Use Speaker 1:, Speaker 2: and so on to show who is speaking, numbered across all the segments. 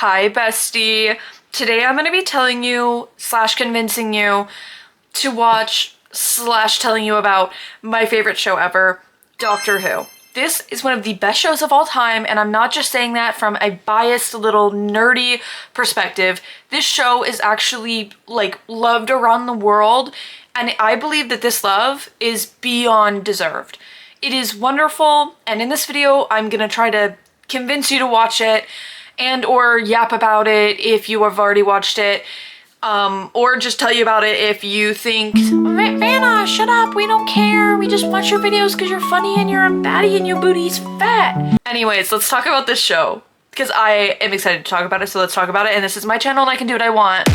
Speaker 1: Hi, bestie. Today I'm going to be telling you slash convincing you to watch slash telling you about my favorite show ever, Doctor Who. This is one of the best shows of all time, and I'm not just saying that from a biased little nerdy perspective. This show is actually like loved around the world, and I believe that this love is beyond deserved. It is wonderful, and in this video I'm gonna try to convince you to watch it and or yap about it if you have already watched it, or just tell you about it if you think, Vanna, shut up, we don't care, we just watch your videos because you're funny and you're a baddie and your booty's fat. Anyways, let's talk about this show because I am excited to talk about it, so let's talk about it. And this is my channel and I can do what I want.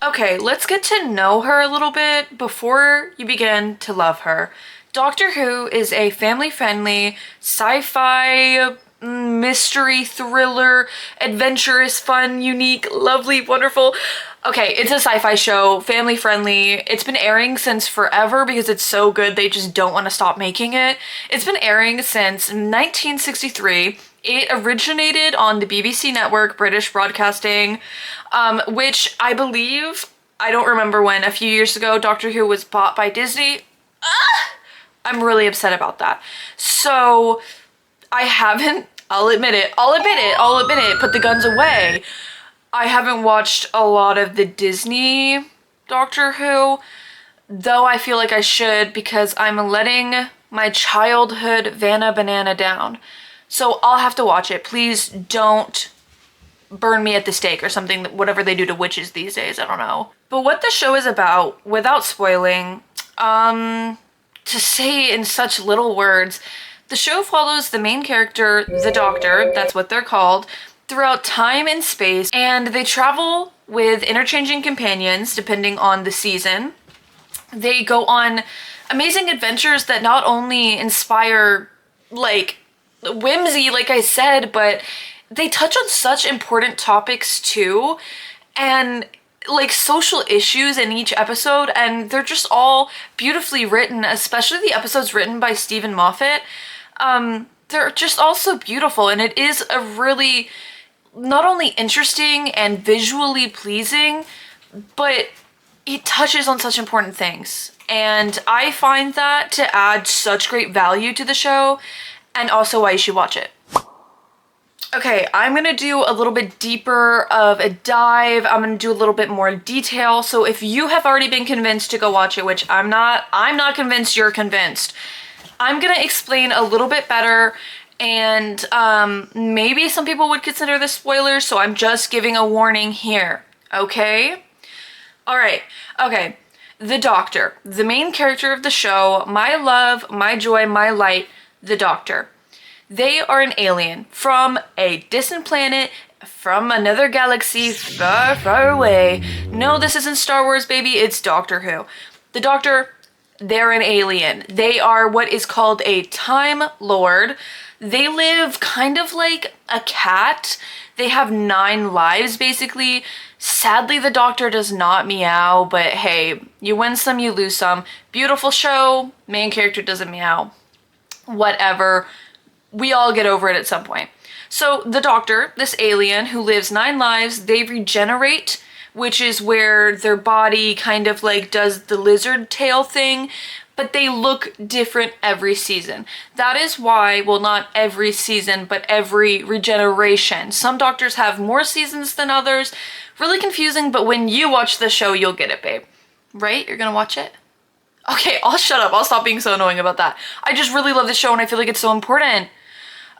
Speaker 1: Okay, let's get to know her a little bit before you begin to love her. Doctor Who is a family-friendly sci-fi mystery thriller, adventurous, fun, unique, lovely, wonderful. Okay, it's a sci-fi show, family-friendly. It's been airing since forever because it's so good they just don't want to stop making it. It's been airing since 1963. It originated on the BBC network, British Broadcasting, which I believe, I don't remember when, a few years ago, Doctor Who was bought by Disney. I'm really upset about that. So I haven't, I'll admit it, put the guns away. I haven't watched a lot of the Disney Doctor Who, though I feel like I should because I'm letting my childhood Vanna Banana down. So I'll have to watch it. Please don't burn me at the stake or something, whatever they do to witches these days, I don't know. But what the show is about, without spoiling, to say in such little words, the show follows the main character, the Doctor, that's what they're called, throughout time and space, and they travel with interchanging companions depending on the season. They go on amazing adventures that not only inspire, like, whimsy, like I said, but they touch on such important topics too, and like social issues in each episode, and they're just all beautifully written, especially the episodes written by Stephen Moffat. They're just all so beautiful, and it is a really not only interesting and visually pleasing, but it touches on such important things. And I find that to add such great value to the show, and also why you should watch it. Okay, I'm gonna do a little bit deeper of a dive. I'm gonna do a little bit more detail. So if you have already been convinced to go watch it, which I'm not convinced you're convinced, I'm gonna explain a little bit better, and maybe some people would consider this spoilers, so I'm just giving a warning here, okay? All right, okay. The Doctor, the main character of the show, my love, my joy, my light, the Doctor. They are an alien from a distant planet, from another galaxy far, far away. No, this isn't Star Wars, baby, it's Doctor Who. The Doctor, they're an alien. They are what is called a Time Lord. They live kind of like a cat. They have 9 lives, basically. Sadly, the Doctor does not meow, but hey, you win some, you lose some. Beautiful show, main character doesn't meow. Whatever. We all get over it at some point. So the Doctor, this alien who lives 9 lives, they regenerate, which is where their body kind of like does the lizard tail thing, but they look different every season. That is why, well, not every season, but every regeneration. Some Doctors have more seasons than others. Really confusing, but when you watch the show, you'll get it, babe. Right? You're gonna watch it? Okay, I'll shut up. I'll stop being so annoying about that. I just really love this show and I feel like it's so important.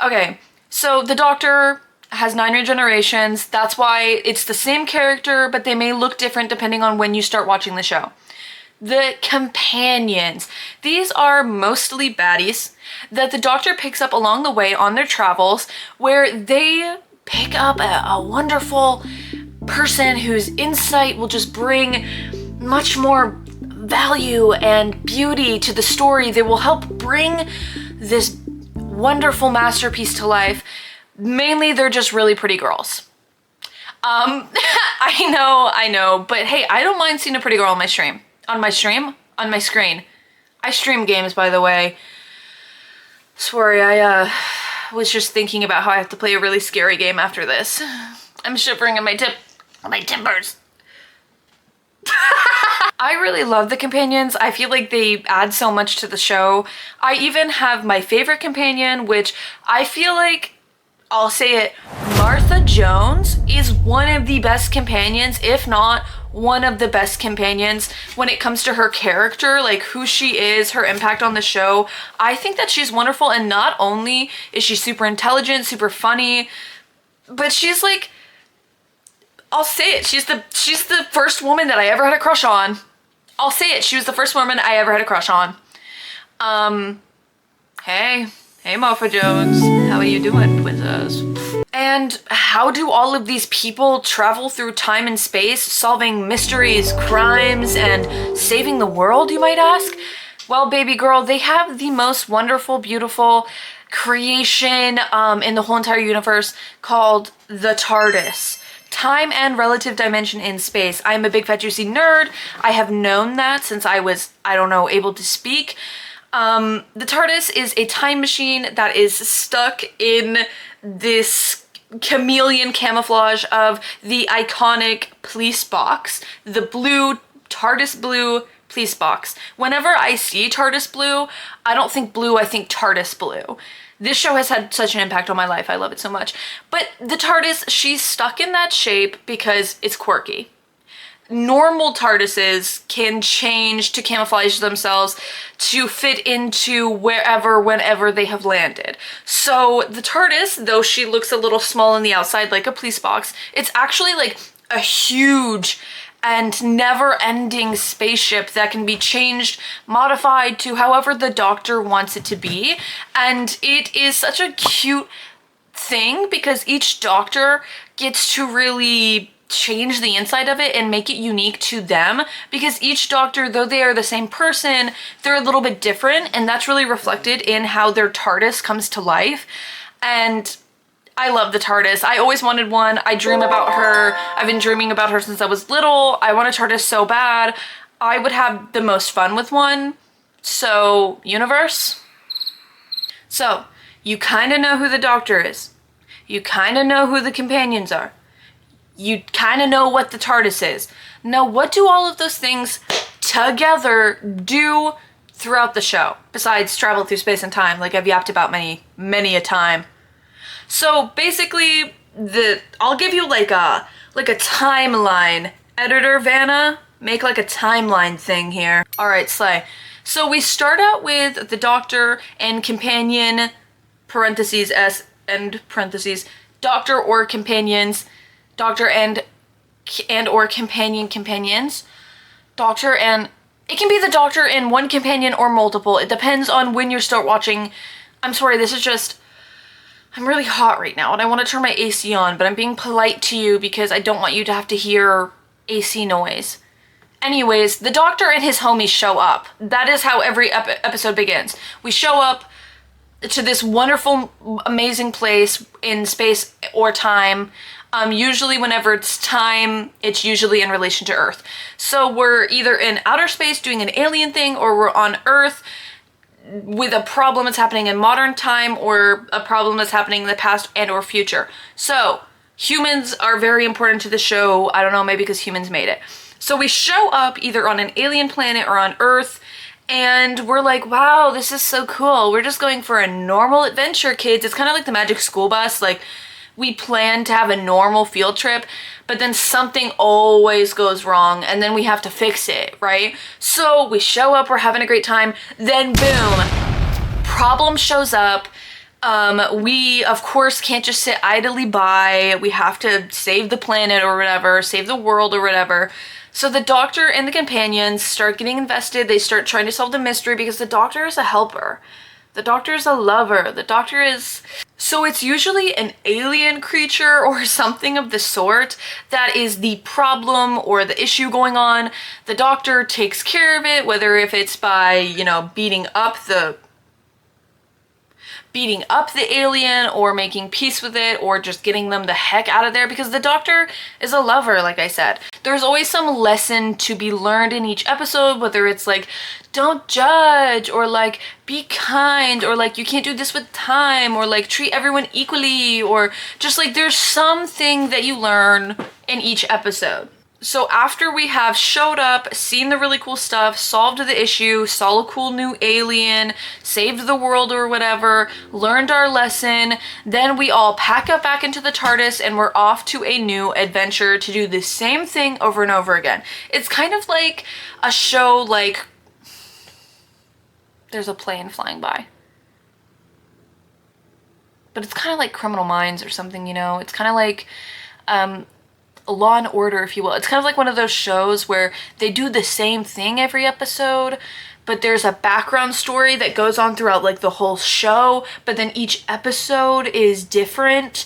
Speaker 1: Okay, so the Doctor has 9 regenerations. That's why it's the same character, but they may look different depending on when you start watching the show. The companions. These are mostly baddies that the Doctor picks up along the way on their travels, where they pick up a wonderful person whose insight will just bring much more value and beauty to the story. They will help bring this wonderful masterpiece to life. Mainly, they're just really pretty girls. I know, but hey, I don't mind seeing a pretty girl on my stream. On my stream? On my screen. I stream games, by the way. Sorry, was just thinking about how I have to play a really scary game after this. I'm shivering in my timbers. I really love the companions. I feel like they add so much to the show. I even have my favorite companion, which I feel like, I'll say it, Martha Jones is one of the best companions, if not one of the best companions when it comes to her character, like who she is, her impact on the show. I think that she's wonderful, and not only is she super intelligent, super funny, but she's like, I'll say it, she's the first woman that I ever had a crush on. I'll say it, she was the first woman I ever had a crush on. Hey Martha Jones, how are you doing, princess? And how do all of these people travel through time and space, solving mysteries, crimes, and saving the world, you might ask? Well, baby girl, they have the most wonderful, beautiful creation in the whole entire universe called the TARDIS. Time and relative dimension in space. I'm a big fat juicy nerd. I have known that since I was, I don't know, able to speak. The TARDIS is a time machine that is stuck in this chameleon camouflage of the iconic police box, the blue, TARDIS blue police box. Whenever I see TARDIS blue, I don't think blue, I think TARDIS blue. This show has had such an impact on my life. I love it so much. But the TARDIS, she's stuck in that shape because it's quirky. Normal TARDISes can change to camouflage themselves to fit into wherever, whenever they have landed. So the TARDIS, though she looks a little small on the outside like a police box, it's actually like a huge and never-ending spaceship that can be changed, modified to however the Doctor wants it to be. And it is such a cute thing because each Doctor gets to really change the inside of it and make it unique to them, because each Doctor, though they are the same person, they're a little bit different, and that's really reflected in how their TARDIS comes to life. And I love the TARDIS. I always wanted one. I dream about her. I've been dreaming about her since I was little. I want a TARDIS so bad. I would have the most fun with one. So, universe. So, you kind of know who the Doctor is. You kind of know who the companions are. You kind of know what the TARDIS is. Now, what do all of those things together do throughout the show, besides travel through space and time, like I've yapped about many a time? So basically, I'll give you like a timeline. Editor Vanna, make like a timeline thing here. All right, Slay. So we start out with the Doctor and companion, parentheses, S, end parentheses, Doctor or companions, Doctor and or companions, Doctor and, it can be the Doctor and one companion or multiple. It depends on when you start watching. I'm sorry, this is just, I'm really hot right now and I want to turn my AC on, but I'm being polite to you because I don't want you to have to hear AC noise. Anyways, the Doctor and his homies show up. That is how every episode begins. We show up to this wonderful, amazing place in space or time. Usually whenever it's time, it's usually in relation to Earth. So we're either in outer space doing an alien thing, or we're on Earth with a problem that's happening in modern time, or a problem that's happening in the past and or future. So humans are very important to the show. I don't know, maybe because humans made it. So we show up either on an alien planet or on Earth, and we're like, wow, this is so cool. We're just going for a normal adventure, kids. It's kind of like the Magic School Bus. Like, we plan to have a normal field trip, but then something always goes wrong, and then we have to fix it, right? So we show up, we're having a great time, then boom, problem shows up. We, of course, can't just sit idly by. We have to save the planet or whatever, save the world or whatever. So the Doctor and the companions start getting invested. They start trying to solve the mystery because the Doctor is a helper. The Doctor is a lover. The Doctor is... So it's usually an alien creature or something of the sort that is the problem or the issue going on. The Doctor takes care of it, whether if it's by, you know, beating up the beating up the alien or making peace with it or just getting them the heck out of there, because the Doctor is a lover, like I said. There's always some lesson to be learned in each episode, whether it's like, don't judge, or like, be kind, or like, you can't do this with time, or like, treat everyone equally, or just like, there's something that you learn in each episode. So after we have showed up, seen the really cool stuff, solved the issue, saw a cool new alien, saved the world or whatever, learned our lesson, then we all pack up back into the TARDIS and we're off to a new adventure to do the same thing over and over again. It's kind of like a show like, there's a plane flying by. But it's kind of like Criminal Minds or something, you know? It's kind of like, Law and Order, if you will. It's kind of like one of those shows where they do the same thing every episode, but there's a background story that goes on throughout like the whole show, but then each episode is different,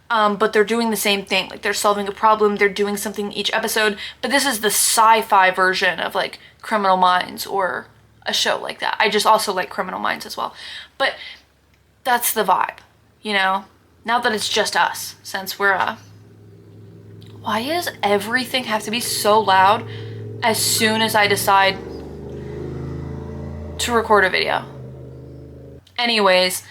Speaker 1: but they're doing the same thing. Like they're solving a problem, they're doing something each episode, but this is the sci-fi version of like Criminal Minds or a show like that. I just also like Criminal Minds as well. But that's the vibe, you know? Now that it's just us, since we're why does everything have to be so loud as soon as I decide to record a video? Anyways,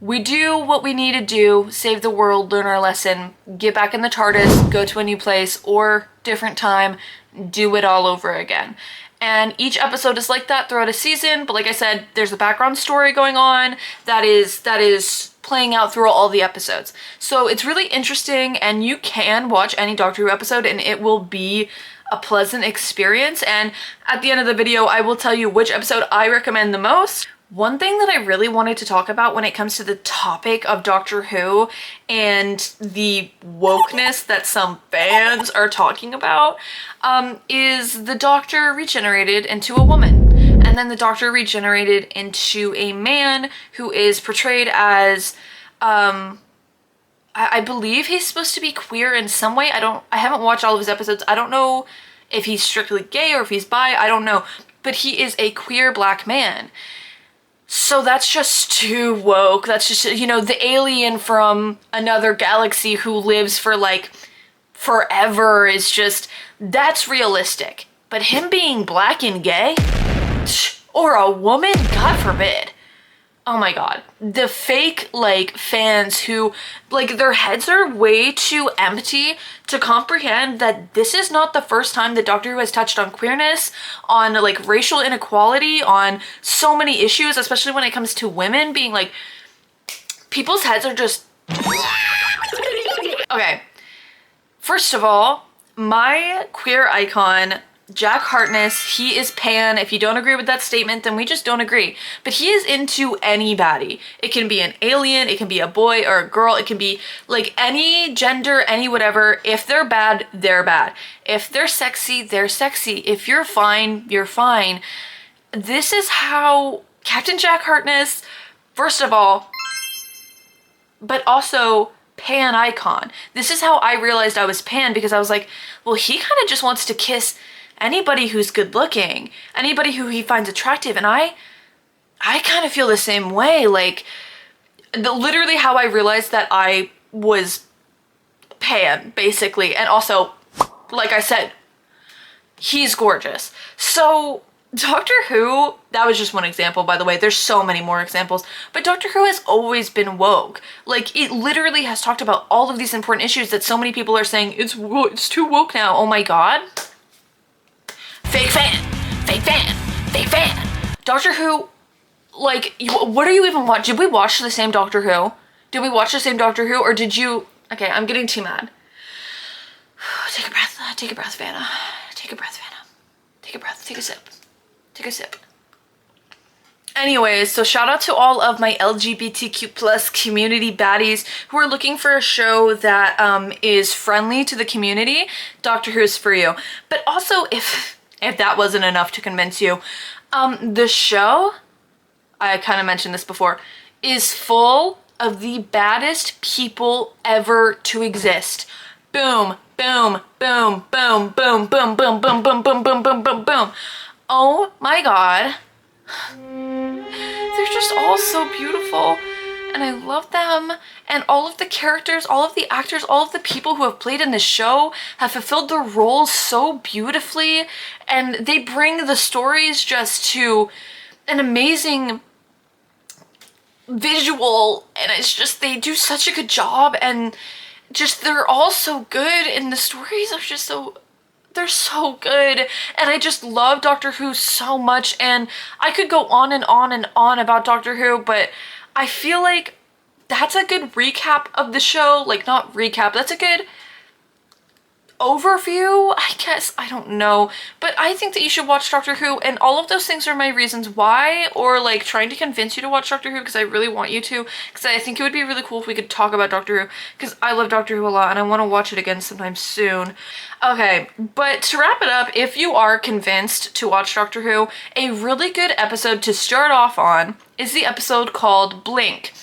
Speaker 1: we do what we need to do, save the world, learn our lesson, get back in the TARDIS, go to a new place or different time, do it all over again. And each episode is like that throughout a season, but like I said, there's a background story going on that is playing out through all the episodes. So it's really interesting, and you can watch any Doctor Who episode and it will be a pleasant experience. And at the end of the video, I will tell you which episode I recommend the most. One thing that I really wanted to talk about when it comes to the topic of Doctor Who and the wokeness that some fans are talking about is the Doctor regenerated into a woman. And then the Doctor regenerated into a man who is portrayed as, I believe he's supposed to be queer in some way. I haven't watched all of his episodes. I don't know if he's strictly gay or if he's bi, I don't know. But he is a queer black man. So that's just too woke. That's just, you know, the alien from another galaxy who lives for like forever is just, that's realistic. But him being black and gay, or a woman, God forbid. Oh my God. The fake like fans who like their heads are way too empty to comprehend that this is not the first time that Doctor Who has touched on queerness, on like racial inequality, on so many issues, especially when it comes to women being like, people's heads are just, okay. First of all, my queer icon, Jack Harkness, he is pan. If you don't agree with that statement, then we just don't agree. But he is into anybody. It can be an alien, it can be a boy or a girl, it can be like any gender, any whatever. If they're bad, they're bad. If they're sexy, they're sexy. If you're fine, you're fine. This is how Captain Jack Harkness, first of all, but also pan icon. This is how I realized I was pan, because I was like, well, he kind of just wants to kiss anybody who's good looking, anybody who he finds attractive. And I kind of feel the same way. Like literally how I realized that I was pan, basically. And also, like I said, he's gorgeous. So Doctor Who, that was just one example, by the way. There's so many more examples. But Doctor Who has always been woke. Like, it literally has talked about all of these important issues that so many people are saying, it's too woke now. Oh my God. Fake fan, fake fan, fake fan. Doctor Who, like, what are you even watching? Did we watch the same Doctor Who? Did we watch the same Doctor Who, or did you? Okay, I'm getting too mad. Take a breath, Vanna. Take a breath, Vanna. Take a breath, take a sip. Take a sip. Anyways, so shout out to all of my LGBTQ plus community baddies who are looking for a show that is friendly to the community. Doctor Who is for you. But also, if that wasn't enough to convince you, the show, I kind of mentioned this before, is full of the baddest people ever to exist. Boom, boom, boom, boom, boom, boom, boom, boom, boom, boom, boom, boom, boom, boom. Oh my God. They're just all so beautiful. and I love them. And all of the characters, all of the actors, all of the people who have played in this show have fulfilled their roles so beautifully, and they bring the stories just to an amazing visual, and it's just, they do such a good job, and just, they're all so good, and the stories are just so, they're so good, and I just love Doctor Who so much, and I could go on and on and on about Doctor Who, but I feel like that's a good recap of the show. Like, not recap, that's a good overview, I guess. I don't know, but I think that you should watch Doctor Who, and all of those things are my reasons why, or like trying to convince you to watch Doctor Who, because I really want you to, because I think it would be really cool if we could talk about Doctor Who, because I love Doctor Who a lot and I want to watch it again sometime soon. Okay, but to wrap it up, if you are convinced to watch Doctor Who, a really good episode to start off on is the episode called Blink.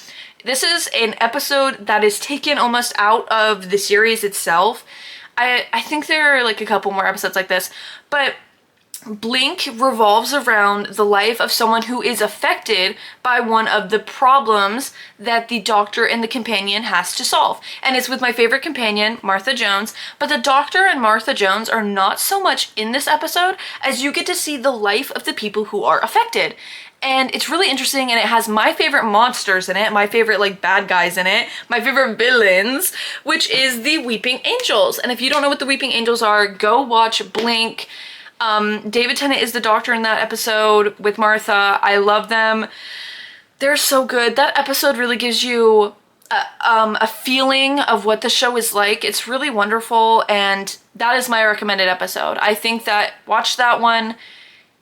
Speaker 1: This is an episode that is taken almost out of the series itself. I think there are like a couple more episodes like this, but Blink revolves around the life of someone who is affected by one of the problems that the Doctor and the companion has to solve. And it's with my favorite companion, Martha Jones, but the Doctor and Martha Jones are not so much in this episode as you get to see the life of the people who are affected. And it's really interesting, and it has my favorite monsters in it, my favorite like bad guys in it, my favorite villains, which is the Weeping Angels. And if you don't know what the Weeping Angels are, go watch Blink. David Tennant is the Doctor in that episode with Martha. I love them. They're so good. That episode really gives you a feeling of what the show is like. It's really wonderful, and that is my recommended episode. I think that watch that one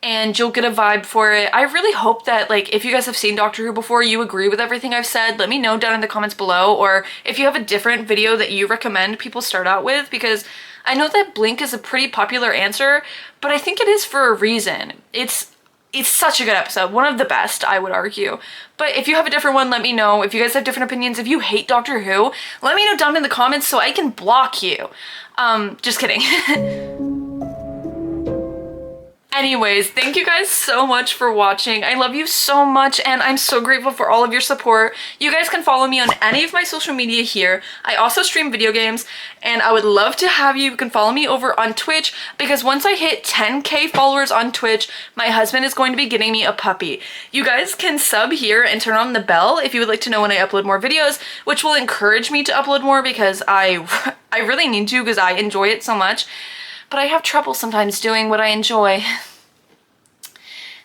Speaker 1: and you'll get a vibe for it. I really hope that, like, if you guys have seen Doctor Who before, you agree with everything I've said. Let me know down in the comments below, or if you have a different video that you recommend people start out with, because I know that Blink is a pretty popular answer, but I think it is for a reason. It's such a good episode, one of the best, I would argue. But if you have a different one, let me know. If you guys have different opinions, if you hate Doctor Who, let me know down in the comments so I can block you. Just kidding. Anyways, thank you guys so much for watching. I love you so much, and I'm so grateful for all of your support. You guys can follow me on any of my social media here. I also stream video games, and I would love to have you. You can follow me over on Twitch, because once I hit 10K followers on Twitch, my husband is going to be getting me a puppy. You guys can sub here and turn on the bell if you would like to know when I upload more videos, which will encourage me to upload more, because I really need to, because I enjoy it so much. But I have trouble sometimes doing what I enjoy.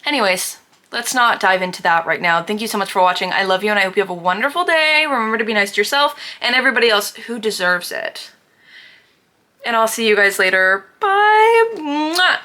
Speaker 1: Anyways, let's not dive into that right now. Thank you so much for watching. I love you, and I hope you have a wonderful day. Remember to be nice to yourself and everybody else who deserves it. And I'll see you guys later. Bye! Mwah!